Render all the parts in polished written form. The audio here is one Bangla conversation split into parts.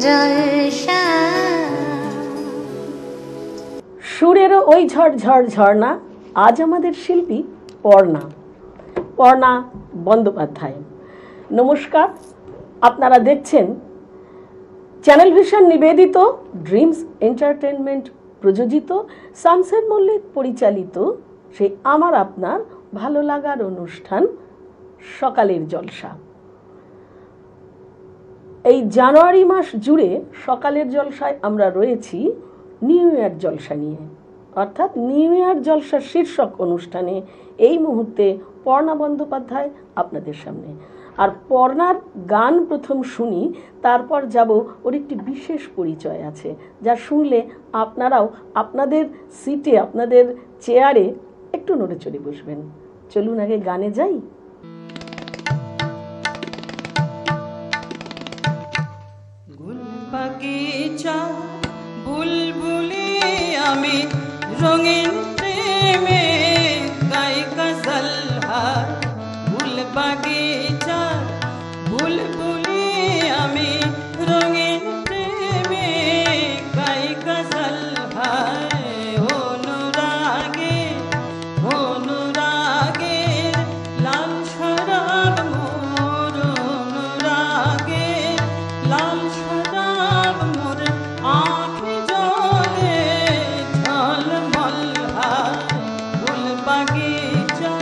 জলসা। সুরেরও ওই ঝড় ঝর্ণা। আজ আমাদের শিল্পী পর্ণা বন্দ্যোপাধ্যায়। নমস্কার, আপনারা দেখছেন চ্যানেল ভিশন নিবেদিত, ড্রিমস এন্টারটেনমেন্ট প্রযোজিত, শামসের মল্লিক পরিচালিত সেই আমার আপনার ভালো লাগার অনুষ্ঠান সকালের জলসা। এই জানুয়ারি মাস জুড়ে সকালের জলসায় আমরা রয়েছি নিউ ইয়ার জলসা নিয়ে, অর্থাৎ নিউ ইয়ার জলসার শীর্ষক অনুষ্ঠানে এই মুহূর্তে পর্ণা বন্দ্যোপাধ্যায় আপনাদের সামনে। আর পর্ণার গান প্রথম শুনি, তারপর যাব ওর একটি বিশেষ পরিচয় আছে যা শুনলে আপনারাও আপনাদের সিটে, আপনাদের চেয়ারে একটু নড়ে চড়ে বসবেন। চলুন আগে গানে যাই। বাগিচা বুলবুলি আমি রঙিন প্রেমে গাই গজল হার। ফুল বাগিচা বুলবুলি আমি রঙিন প্রেমে গাই গজল হার। অনুরাগে লাল শরাব মোর, অনুরাগে লাল শরাব মোর আঁখি জলে ঝলমল হায়। ফুল বাগিচা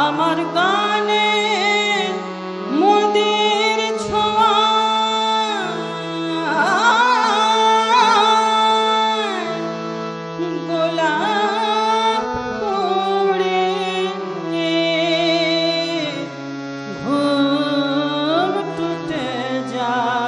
আমার গানে মোদের ছোঁয়া, গোলাপ পড়ে ঘুম টুটে যায়।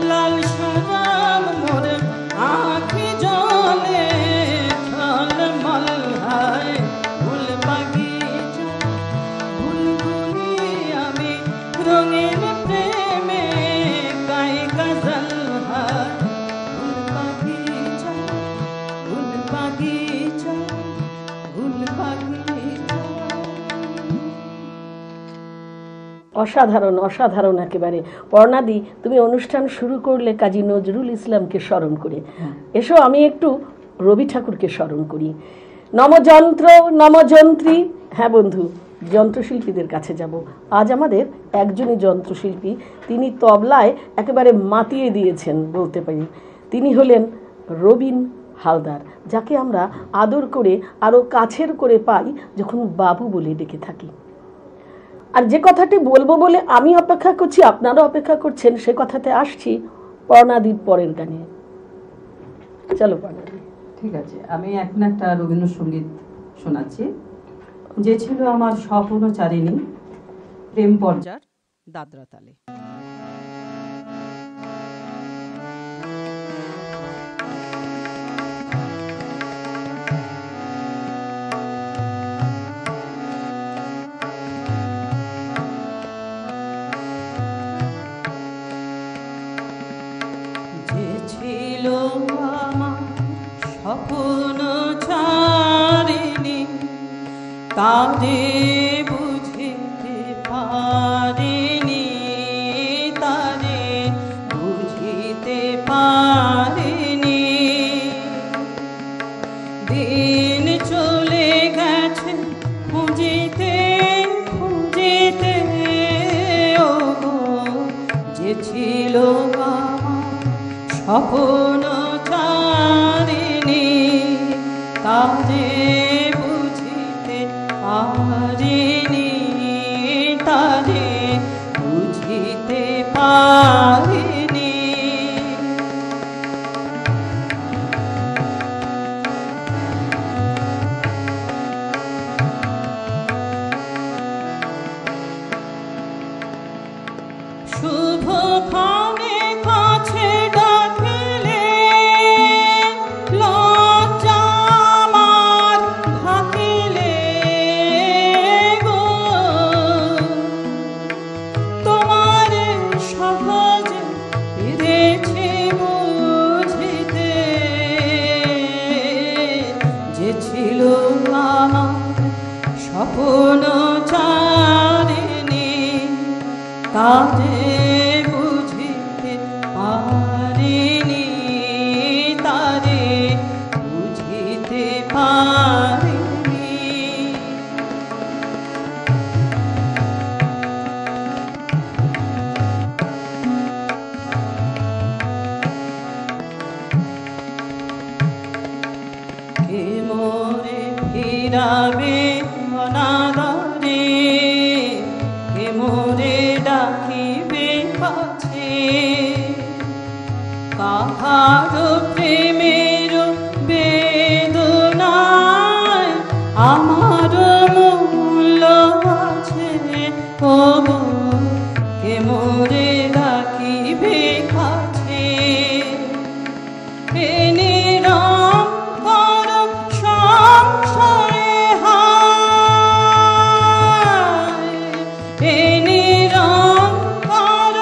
লাল শরাব মোর অসাধারণ অসাধারণ একেবারে। পর্ণাদি, তুমি অনুষ্ঠান শুরু করলে কাজী নজরুল ইসলামকে স্মরণ করে, এসো আমি একটু রবি ঠাকুরকে স্মরণ করি। নমযন্ত্র নমযন্ত্রী। হ্যাঁ বন্ধু, যন্ত্রশিল্পীদের কাছে যাব। আজ আমাদের একজনই যন্ত্রশিল্পী, তিনি তবলায় একেবারে মাতিয়ে দিয়েছেন বলতে পারি। তিনি হলেন রবীন হালদার, যাকে আমরা আদর করে আরও কাছের করে পাই যখন বাবু বলে ডেকে থাকি। আর যে কথাটি বলবো বলে আমি অপেক্ষা করছি, আপনারা অপেক্ষা করছেন, সে কথাতে আসছি পর্ণাদির পরের গানে। চলো পর্ণাদি। ঠিক আছে, আমি এখন একটা রবীন্দ্রসঙ্গীত শোনাচ্ছি। যে ছিল আমার স্বপ্নচারিণী, প্রেম পর্যার দাদরা তালে। যে ছিল আমার স্বপ্নচারিণী, তারে বুঝিতে পারিনি, তারে বুঝিতে পারিনি। দিন চলে গেছে খুঁজিতে খুঁজিতে, ও যে ছিল আমার স্বপ্নচারিণী, তারে বুঝিতে পারিনি, তারে বুঝিতে পারিনি। শুভ ক্ষণে কাছে ডাকিলে, লজ্জা আমার ঢাকিলে গো, তোমার সহজে পেরেছি বুঝিতে। যে ছিল আমার স্বপ্নচারিণী, তারে বুঝিতে পারিনি, তারে বুঝিতে পারিনি। কে মোরে ফিরাবে অনাদরে, কে মোরে ডাকিবে কাছে, কাহার প্রেমের বেদনায় আমার মূল্য আছে, ও কে মোরে ডাকিবে কাছে। এ নিরন্তর সংশয়ে হায়, এ নিরন্তর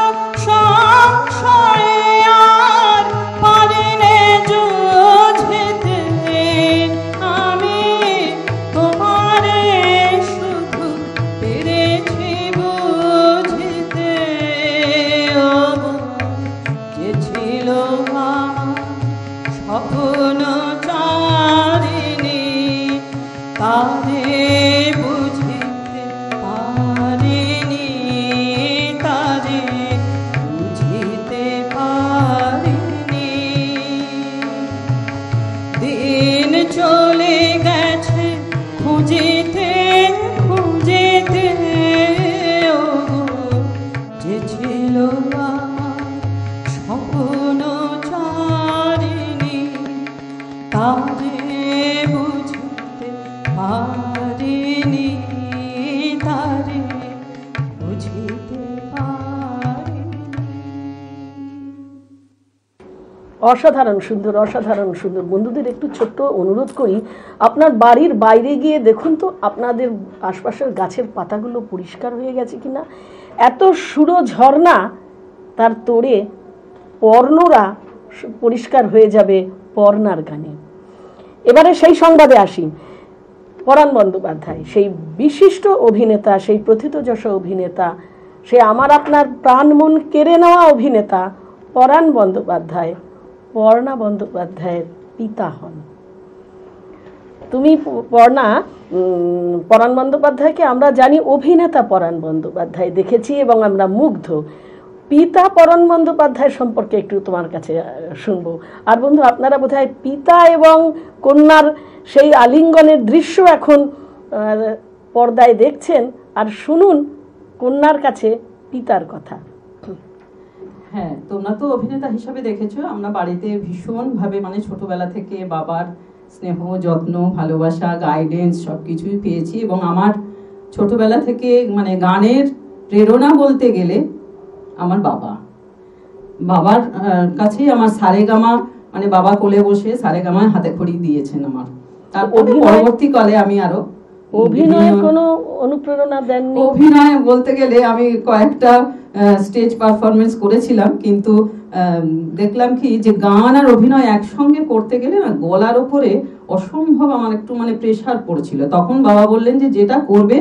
সংশয়ে আর পারিনে যুঝিতে। আমি তোমারে শুধু পেরেছি বুঝিতে, ও যে ছিল আমার স্বপ্নচারিণী, তারে বুঝিতে পারিনি, তারে বুঝিতে পারিনি। দিন চলে গেছে খুঁজিতে খুঁজিতে, ও যে ছিল আমার স্বপ্নচারিণী, তারে বুঝিতে পারিনি, তারে বুঝিতে পারিনি। অসাধারণ সুন্দর, অসাধারণ সুন্দর। বন্ধুদের একটু ছোট্ট অনুরোধ করি, আপনার বাড়ির বাইরে গিয়ে দেখুন তো আপনাদের আশপাশের গাছের পাতাগুলো পরিষ্কার হয়ে গেছে কিনা। এত সুরো ঝর্ণা, তার তোড়ে পর্ণরা পরিষ্কার হয়ে যাবে পর্ণার গানে। এবারে সেই সংবাদে আসি। পরাণ বন্দ্যোপাধ্যায়, সেই বিশিষ্ট অভিনেতা, সেই প্রথিতযশা অভিনেতা, সে আমার আপনার প্রাণ মন কেড়ে নেওয়া অভিনেতা পরাণ বন্দ্যোপাধ্যায় পর্ণা বন্দ্যোপাধ্যায়ের পিতা হন। তুমি পরাণ বন্দ্যোপাধ্যায়কে আমরা জানি অভিনেতা পরাণ বন্দ্যোপাধ্যায়, দেখেছি এবং আমরা মুগ্ধ। পিতা পরাণ বন্দ্যোপাধ্যায় সম্পর্কে একটু তোমার কাছে শুনবো। আর বন্ধু, আপনারা বোধহয় পিতা এবং কন্যার সেই আলিঙ্গনের দৃশ্য এখন পর্দায় দেখছেন, আর শুনুন কন্যার কাছে পিতার কথা। হ্যাঁ, তোমরা তো অভিনেতা হিসাবে দেখেছো, আমরা বাড়িতে ভীষণভাবে মানে ছোটবেলা থেকে বাবার স্নেহ, যত্ন, ভালোবাসা, গাইডেন্স সবকিছুই পেয়েছি। এবং আমার ছোটবেলা থেকে মানে গানের প্রেরণা বলতে গেলে আমার বাবার কাছেই আমার সারেগামা, মানে বাবা কোলে বসে সারেগামায় হাতে খড়ি দিয়েছেন আমার। তারপরে পরবর্তীকালে আমি আরো অভিনয় কোনো অনুপ্রেরণা দেননি? অভিনয় বলতে গেলে আমি কয়েকটা স্টেজ পারফরমেন্স করেছিলাম, কিন্তু দেখলাম কি যে গান আর অভিনয় একসঙ্গে করতে গেলে না গলার ওপরে অসম্ভব আমার একটু মানে প্রেশার পড়ছিল। তখন বাবা বললেন যে যেটা করবে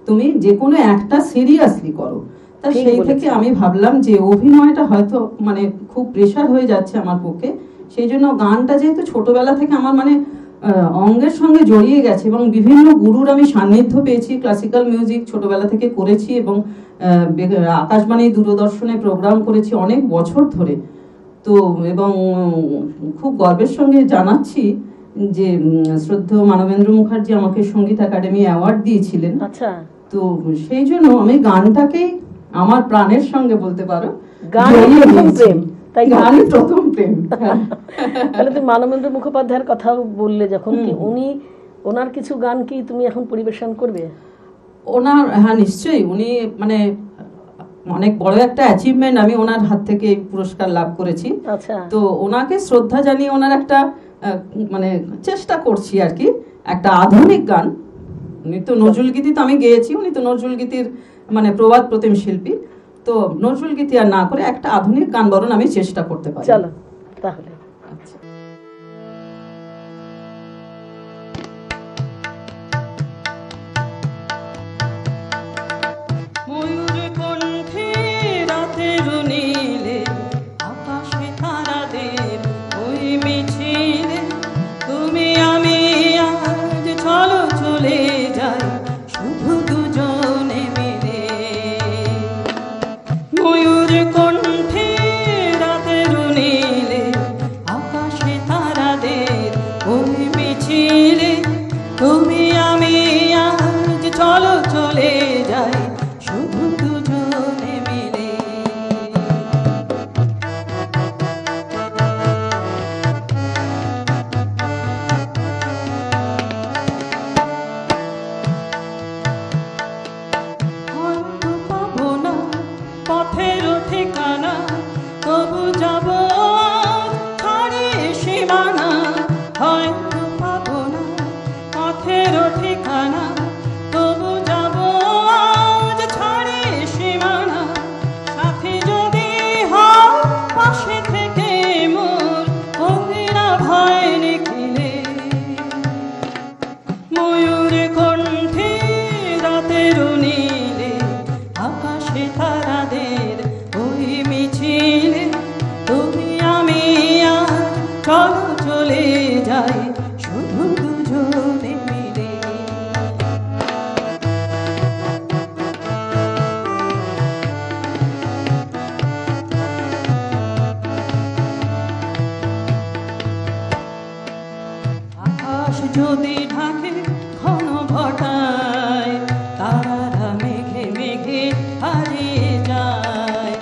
তুমি যে কোনো একটা সিরিয়াসলি করো। তা সেই থেকে আমি ভাবলাম যে অভিনয়টা হয়তো মানে খুব প্রেশার হয়ে যাচ্ছে আমার পক্ষে, সেই জন্য গানটা যেহেতু ছোটবেলা থেকে আমার মানে অঙ্গের সঙ্গে জড়িয়ে গেছে এবং বিভিন্ন গুরুর আমি সান্নিধ্য পেয়েছি। ক্লাসিক্যাল মিউজিক ছোটবেলা থেকে করেছি এবং আকাশবাণী দূরদর্শনে প্রোগ্রাম করেছি অনেক বছর ধরে। তো এবং খুব গর্বের সঙ্গে জানাচ্ছি যে শ্রদ্ধেয় মানবেন্দ্র মুখার্জি আমাকে সঙ্গীত একাডেমি অ্যাওয়ার্ড দিয়েছিলেন। আচ্ছা, তো সেই জন্য আমি গানটাকেই আমার প্রাণের সঙ্গে বলতে পারো গানই প্রথম প্রেম। তাহলে তুমি মানবেন্দ্র মুখোপাধ্যায়ের কথা বললে যখন, কি ওনার কিছু গান কি তুমি এখন পরিবেশন করবে? ওনার, হ্যাঁ নিশ্চয়ই, উনি মানে অনেক বড় একটা অ্যাচিভমেন্ট, আমি ওনার হাত থেকে পুরস্কার লাভ করেছি। আচ্ছা, তো ওনাকে শ্রদ্ধা জানিয়ে ওনার একটা মানে চেষ্টা করছি আর কি, একটা আধুনিক গান। উনি তো নজরুল গীতি তো আমি গেয়েছি, উনি তো নজরুল গীতির মানে প্রবাদ প্রতিম শিল্পী, তো নজরুল গীতি আর না করে একটা আধুনিক গান বরং আমি চেষ্টা করতে পারি। চলো তাহলে। আচ্ছা, ময়ূর কণ্ঠে রাতের নীলে আকাশে তারাদের ওই মিছিলে তুমি আমি আজ চলো চলে যাই শুধু দুজনে মিলে। ময়ূর কণ্ঠে রাতের নীলে আকাশে তারাদের ওই মিছিলে তুমি আমি আজ চলো চলে যাই শুধু দুজনে মিলে। হয়তো পাবো না পথের ঠিকানা, তবু যাব ছাড়িয়ে সীমানা। হয়তো পাবো না পথের ঠিকানা, তবু যাব আজ ছাড়িয়ে সীমানা। সাথী যদি হও পাশে থেকে মোর অভিরা ভয় নিখিলে। ময়ূর কণ্ঠে রাতের নীলে আকাশে তারাদের ওই মিছিলে তুমি আমি আর চলো চলে যাই শুধু দুজনে মিলে। আকাশ যদি ঢাকে ঘন ঘটায়, তারারা মেঘে মেঘে হারিয়ে যায়।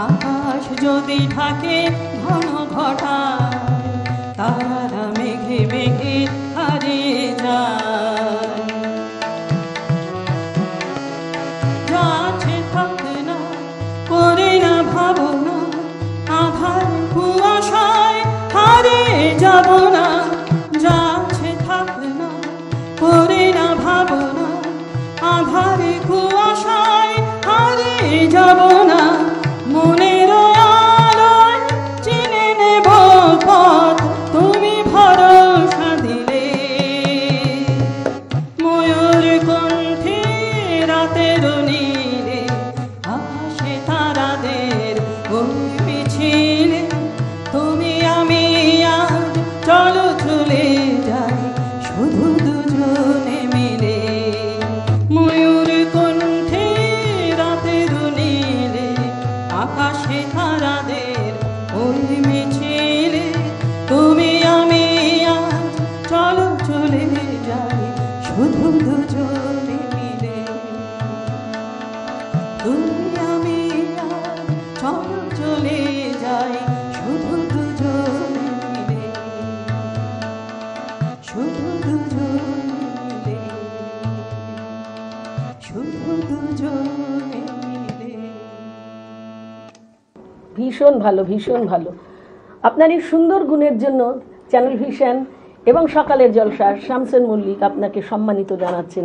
আকাশ যদি ঢাকে ঘন ঘটায়, তারারা মেঘে মেঘে হারিয়ে যায়। যাচ্ছে থাকে না করে না ভাবনা, আধার কুয়াশায় হারিয়ে যাব না। যাচ্ছে থাকে না করে না ভাবনা, আধারে কুয়াশায় হারিয়ে যাব না। মনের আলোয় চিনে নেব পথ তুমি ভরসা দিলে। ভীষণ ভালো, ভীষণ ভালো। আপনার এই সুন্দর গুণের জন্য চ্যানেল ভিশন এবং সকালের জলসা শামসেন মল্লিক আপনাকে সম্মানিত জানাচ্ছেন।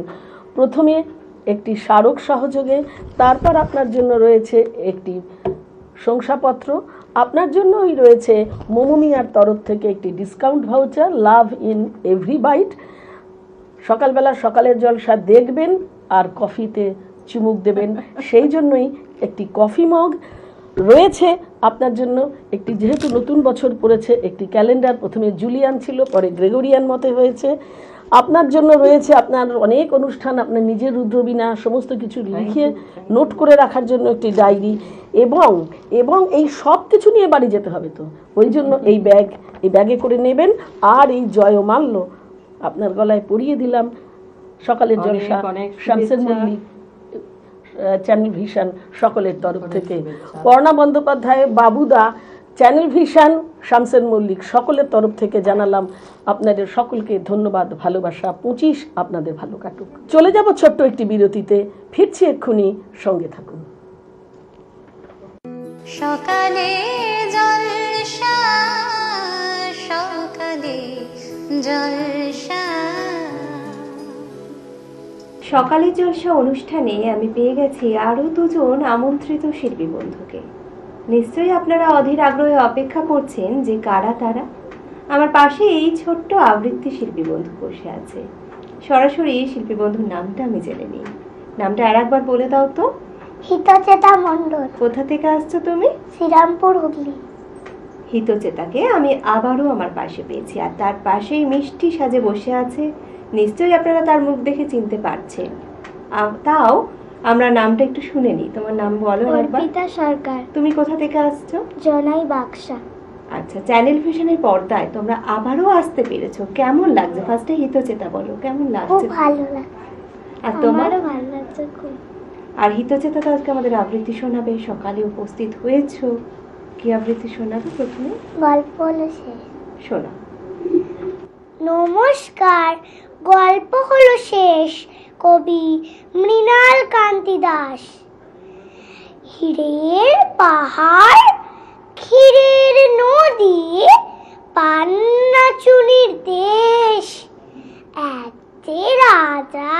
প্রথমে একটি স্মারক সহযোগে, তারপর আপনার জন্য রয়েছে একটি শংসাপত্র, আপনার জন্যই রয়েছে মোমোমিয়ার তরফ থেকে একটি discount voucher, love in every bite. সকালবেলা সকালের জলসা দেখবেন আর কফিতে চুমুক দেবেন, সেই জন্যই একটি কফি মগ রয়েছে আপনার জন্য। একটি, যেহেতু নতুন বছর পড়েছে, একটি ক্যালেন্ডার, প্রথমে জুলিয়ান ছিল, পরে গ্রেগরিয়ান মতে হয়েছে। আপনার জন্য রয়েছে আপনার অনেক অনুষ্ঠান, আপনার নিজের রুদ্রবীণা সমস্ত কিছু লিখে নোট করে রাখার জন্য একটি ডায়েরি, এবং এই সব কিছু নিয়ে বাড়ি যেতে হবে, তো ওই জন্য এই ব্যাগে করে নেবেন। আর এই জয়মাল্য আপনার গলায় পরিয়ে দিলাম সকালের জলসা শামসেন মল্লিক চ্যানেল ভিশন সকলের তরফ থেকে। পর্ণা বন্দ্যোপাধ্যায়, বাবুদা, চ্যানেল ভিশন, শামসেন মল্লিক সকলের তরফ থেকে জানালাম আপনাদের সকলকে ধন্যবাদ, ভালোবাসা। 25 আপনাদের ভালো কাটুক। চলে যাব ছোট্ট একটি বিরতিতে, ফিরছি এক্ষুনি, সঙ্গে থাকুন। সকালে জলসা, সকালে জলসা। সকালের জলসা অনুষ্ঠানে আমি পেয়ে গেছি আরও 2 জন আমন্ত্রিত শিল্পী বন্ধুকে। নিশ্চয়ই আপনারা অধীর আগ্রহে অপেক্ষা করছেন যে কারা তারা। আমার পাশে এই ছোট্ট আবৃত্তি শিল্পী বন্ধু বসে আছে। সরাসরি শিল্পী বন্ধুর নামটা আমি জেনে নিই। নামটা আরেকবার বলে দাও তো। হিতচেতা মণ্ডল। কোথা থেকে আসছো তুমি? শ্রীরামপুর, হুগলি। হিতচেতাকে আমি আবারও আমার পাশে পেয়েছি, আর তার পাশেই মিষ্টি সাজে বসে আছে। নিশ্চয়ই আপনারা তার মুখ দেখে চিনতে পারছেন। তাও আমরা নামটা একটু শুনে নিই। তোমার নাম বলো একবার। অর্পিতা সরকার। তুমি কোথা থেকে আসছো? জনাই বাক্সা। আচ্ছা, চ্যানেল ভিশনের পর্দায় তোমরা আবারও আসতে পেরেছো, কেমন লাগছে? ফার্স্টে হিতচেতা বলো, কেমন খুব লাগছে? ভালো লাগছে। আর তোমারও ভালো লাগছে খুব। আর হিতচেতা তো আজকে আমাদের আবৃত্তি শোনাবে, সকালে উপস্থিত হয়েছো। কি আবৃত্তি শোনাবে প্রথমে? গল্প হলো শেষ। শোনা। নমস্কার, গল্প হলো শেষ। কবি মৃণাল কান্তি দাস। হীরের পাহাড়, ক্ষীরের নদী, পান্না চুনির দেশ। এক যে রাজা,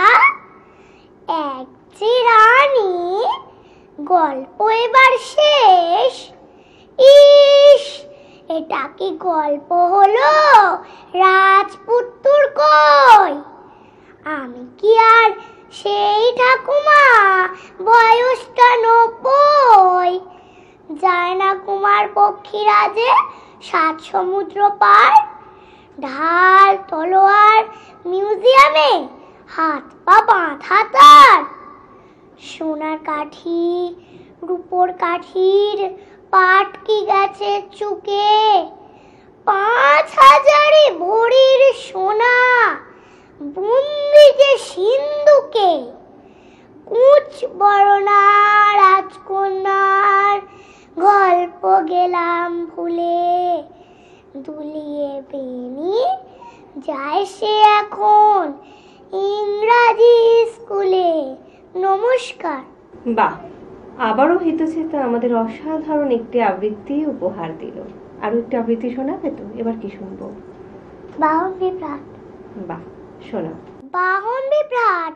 এক যে রানী, গল্প এবার শেষ। ইস, এটা কি গল্প হলো? রাজপুত্তুর কই? আমি কি আর সেই ঠাকুমা, বয়সটা 90? যায় না কুমার পক্ষীরাজে 7 সমুদ্র পার। ঢাল তলোয়ার মিউজিয়ামে, হাত পা বাঁধা তার। সোনার কাঠি, রূপোর কাঠির পাট কি গেছে চুকে। 5000 ভরির সোনা বন্দি যে সিন্ধুকে। কুচ বরণা রাজকন্যার গল্প গেলাম ভুলে। দুলিয়ে বেনি যায় সে এখন ইংরাজি স্কুলে। নমস্কার। বাহ, আবারও হিতচেতা আমাদের অসাধারণ একটি আবৃত্তি উপহার দিল। আরো একটি আবৃত্তি শোনাবে তো? এবার কি শুনবো? বাহন বিভ্রাট। বাহ, শোনা। বাহন বিভ্রাট,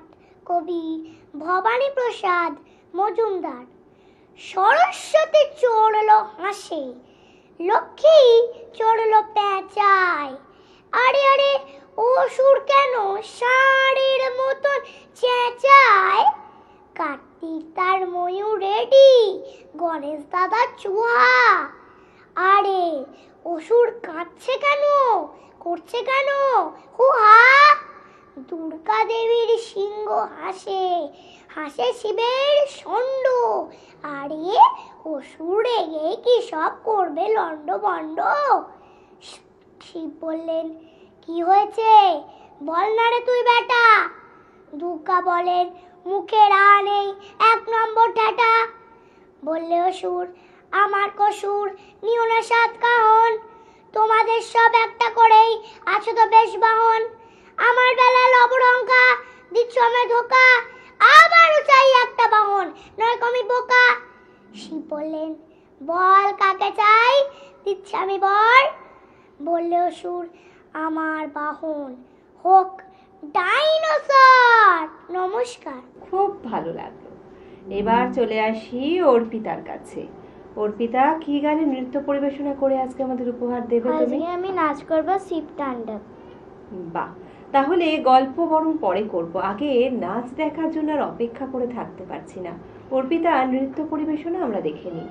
কবি ভবানী প্রসাদ মজুমদার। সরস্বতী চড়লো হাসে, লক্ষ্মী চড়লো পেঁচায়। আরে আরে, অসুর কেন ষাঁড়ের মতন চেঁচায়? কার্তিক তার ময়ূর রেডি, গণেশ দাদা চুহা। আরে অসুর কাঁদছে কেন, করছে কেন হুহা? দুর্গা দেবীর সিংহ হাসে, হাসে শিবের ষণ্ড। আরে অসুর রেগে কি সব করবে লন্ড বন্ড? শিব বললেন, কি হয়েছে বল না রে তুই বেটা। দুর্গা বলেন, মুখে রা নেই 1 নম্বর ঠেটা। বললে অসুর, আমার কসুর, নিও না 7 কাহন। তোমাদের সব একটা করেই আছো তো বেশ বাহন। আমার বেলা লবরঙ্কা দিচ্ছ আমায় ধোকা। আবারও চাই একটা বাহন, নয় কমি বোকা। শিব বললেন, বল কাকে চাই, দিচ্ছি আমি বর। বললে অসুর আমার বাহন হোক ডাইনোসর। নমস্কার। খুব ভালো লাগলো। এবার চলে আসি অর্পিতার কাছে। অর্পিতা, কি গানে নৃত্য পরিবেশনা করে আজকে আমাদের উপহার দেবে তুমি? আজকে আমি নাচ করবো শিব তাণ্ডব। বাহ, তাহলে গল্প বরং পরে করব, আগে নাচ দেখার জন্য আর অপেক্ষা করে থাকতে পারছি না। অর্পিতা, নৃত্য পরিবেশনা আমরা দেখে নিই।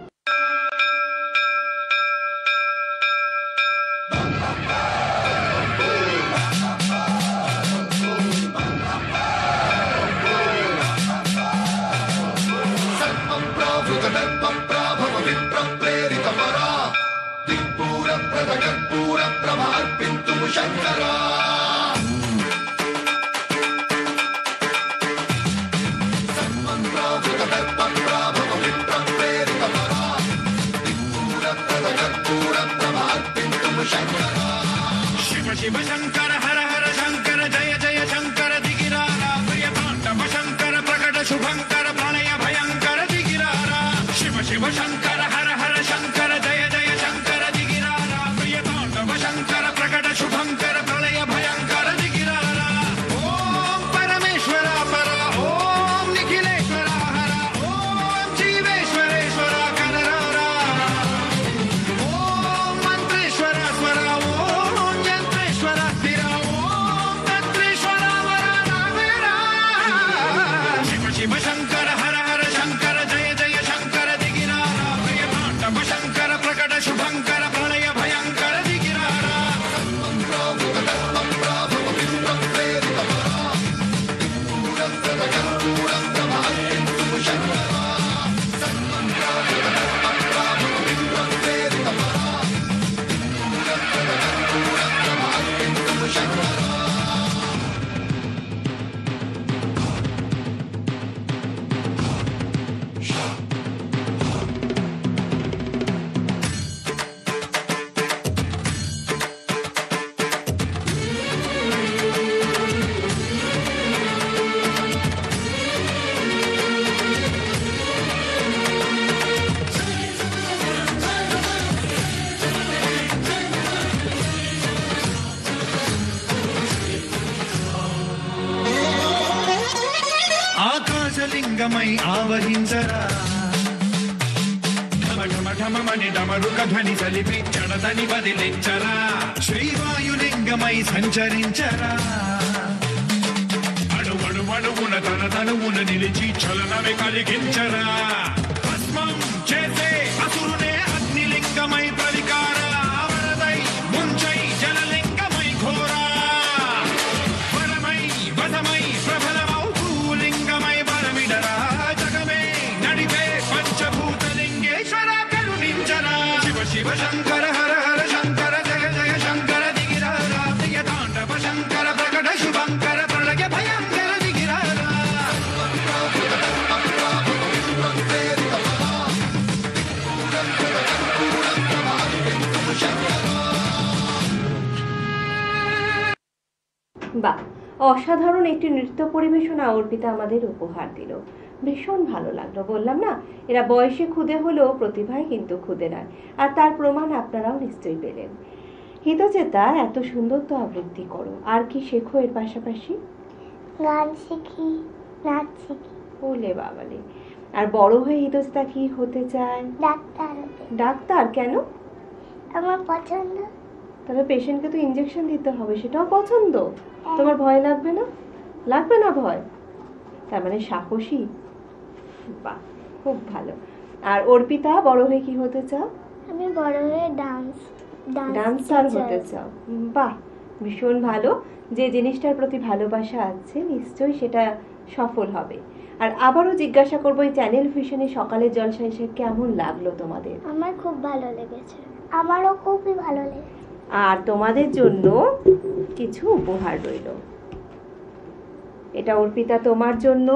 शिव शिव शंकर हर हर शंकर जय जय शंकर दिगिरारा प्रिय तांडव शंकर प्रकट शुभंकर प्रणय भयंकर दिगिरारा शिव शिव शंकर हर हर शंकर जय जय शंकर दिगिरारा प्रिय तांडव शंकर प्रकट शुभंकर प्रणय भयंकर दिगिरारा ओम परमेश्वरा परा ओम निखिलेश्वरा हरा ओम जीवेश्वरेश्वरा कररारा ओम मंत्रेश्वरा स्वरा ओम यंत्रेश्वरा स्थिरा ओम तंत्रेश्वरा वरा नामेरा शिव शिव शंकर हर हर शंकर जय जय शंकर दिगिरारा प्रिय तांडव शंकर प्रकट शुभंकर प्रणय भयंकर दिगिरारा ఆకాశలింగమై ఆవహించరా ఢమ ఢమ ఢమమని డమరుక ధ్వని సలిపి జడదని వదిలించరా శ్రీవాయులింగమై సంచరించరా అడుగడు అడుగున తన తనువున నిలిచి చలనమే కలిగించరా భస్మం చేసే అసురునే అగ్నిలింగమై ప్రవికార వరదై ముంచై జలలింగమై ఘోరా వరమై వదమై ప్రబలమౌ భూలింగమై బలమిడరా జగమే నడిపే పంచభూతలింగేశ్వర కరుణించరా శివ శివ శంకర హర హర శంకర జయ జయ శంకర దిగిరారా ప్రియ తాండవ శంకర ప్రకట శుభంకర ప్రళయ భయంకర దిగిరారా বাহ, অসাধারণ একটি নৃত্য পরিবেশনা অর্পিতা আমাদের উপহার দিল। ভীষণ ভালো লাগলো। বললাম না, এরা বয়সে ক্ষুদে হলেও প্রতিভায় কিন্তু ক্ষুদে নয়, আর তার প্রমাণ আপনারাও নিশ্চয়ই পেলেন। হিতচেতা, এত সুন্দর তো আবৃত্তি করো, আর কি শেখো এর পাশাপাশি? গান শিখি, নাচ শিখি। ওলে বাবালে। আর বড় হয়ে হিতচেতা কি হতে চায়? ডাক্তার হতে ডাক্তার? কেন? আমার পছন্দ। তবে পেশেন্টকে তো ইনজেকশন দিতে হবে, সেটাও পছন্দ। তোমার ভয় লাগবে না? লাগবে না ভয়? তার মানে সাহসী। বাহ, খুব ভালো। আর অর্পিতা, বড় হয়ে কি হতে চাও? আমি বড় হয়ে ডান্সার হতে চাও। বাহ, ভীষণ ভালো। যে জিনিসটার প্রতি ভালোবাসা আছে নিশ্চয়ই সেটা সফল হবে। আর আবারও জিজ্ঞাসা করবো, এই চ্যানেল ভিশনে সকালের জলসা এসে কেমন লাগলো তোমাদের? আমার খুব ভালো লেগেছে। আমারও খুবই ভালো লেগেছে। আর তোমাদের জন্য কিছু উপহার রইল। এটা অর্পিতা তোমার জন্য,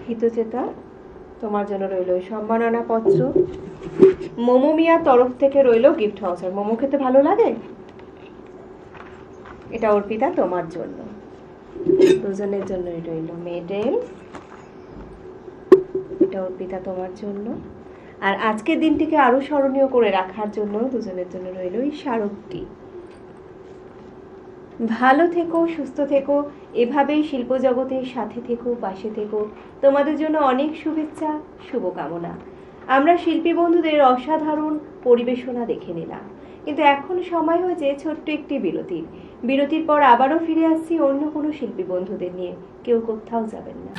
হিতচেতা তোমার জন্য রইল সম্মাননা পত্র, মোমো মিয়ার তরফ থেকে রইল গিফট হাউসার। মোমো খেতে ভালো লাগে? এটা অর্পিতা তোমার জন্য, দুজনের জন্যই রইল মেডেল। এটা অর্পিতা তোমার জন্য। আর আজকের দিনটিকে আরো স্মরণীয় করে রাখার জন্য দুজনের জন্য রইল এই স্মারকটি। ভালো থেকো, সুস্থ থেকো, এভাবেই শিল্প জগতের সাথে থেকো, পাশে থেকো। তোমাদের জন্য অনেক শুভেচ্ছা, শুভকামনা। আমরা শিল্পী বন্ধুদের অসাধারণ পরিবেশনা দেখে নিলাম, কিন্তু এখন সময় হয়েছে ছোট্ট একটি বিরতির পর আবারও ফিরে আসছি অন্য কোনো শিল্পী বন্ধুদের নিয়ে। কেউ কোথাও যাবেন না।